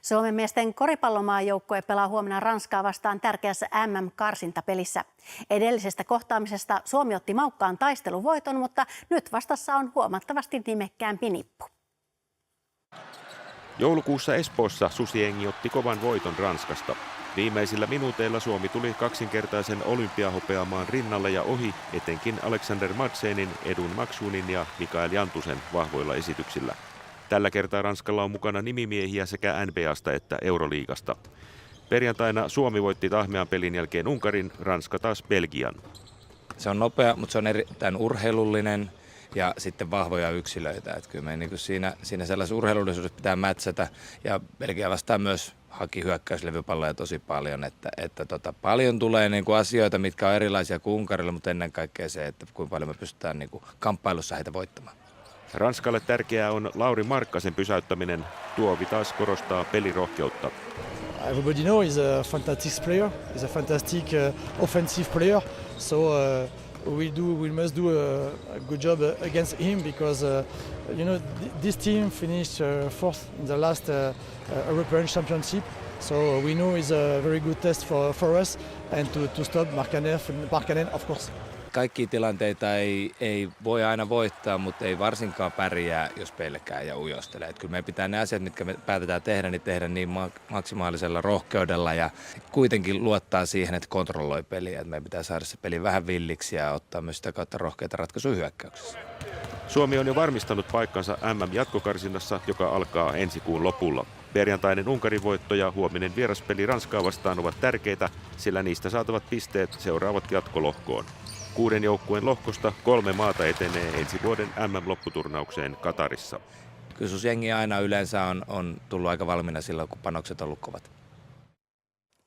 Suomen miesten koripallomaajoukkue pelaa huomenna Ranskaa vastaan tärkeässä MM-karsintapelissä. Edellisestä kohtaamisesta Suomi otti maukkaan taisteluvoiton, mutta nyt vastassa on huomattavasti nimekkäämpi nippu. Joulukuussa Espoossa susiengi otti kovan voiton Ranskasta. Viimeisillä minuuteilla Suomi tuli kaksinkertaisen olympiahopeamaan rinnalle ja ohi etenkin Alexander Madsenin, Edun Maksunin ja Mikael Jantusen vahvoilla esityksillä. Tällä kertaa Ranskalla on mukana nimimiehiä sekä NBAsta että Euroliigasta. Perjantaina Suomi voitti tahmean pelin jälkeen Unkarin, Ranska taas Belgian. Se on nopea, mutta se on erittäin urheilullinen ja sitten vahvoja yksilöitä. Että kyllä me niin siinä sellaisessa urheilullisuudessa pitää mätsätä ja Belgia vastaan myös haki hyökkäyslevypalloja tosi paljon. Että paljon tulee niin kuin asioita, mitkä on erilaisia kuin Unkarilla, mutta ennen kaikkea se, että kuinka paljon me pystytään niin kuin kamppailussa heitä voittamaan. Ranskalle tärkeää on Lauri Markkasen pysäyttäminen. Tuovi taas korostaa pelirohkeutta. Everybody knows he's a fantastic player. He's a fantastic offensive player. So we must do a good job against him because this team finished fourth in the last European Championship. So we know it's a very good test for us and to stop Markkanen of course. Kaikkia tilanteita ei voi aina voittaa, mutta ei varsinkaan pärjää, jos pelkää ja ujostelee. Että kyllä meidän pitää ne asiat, mitkä me päätetään tehdä, niin tehdä niin maksimaalisella rohkeudella ja kuitenkin luottaa siihen, että kontrolloi peliä. Että meidän pitää saada se peli vähän villiksi ja ottaa myös sitä kautta rohkeita ratkaisuja hyökkäyksessä. Suomi on jo varmistanut paikkansa MM-jatkokarsinnassa, joka alkaa ensi kuun lopulla. Perjantainen Unkarin voitto ja huominen vieraspeli Ranskaa vastaan ovat tärkeitä, sillä niistä saatavat pisteet seuraavat jatkolohkoon. 6 joukkueen lohkosta 3 maata etenee ensi vuoden MM-lopputurnaukseen Katarissa. Kyllä jengi aina yleensä on tullut aika valmiina silloin, kun panokset on ollut kovat.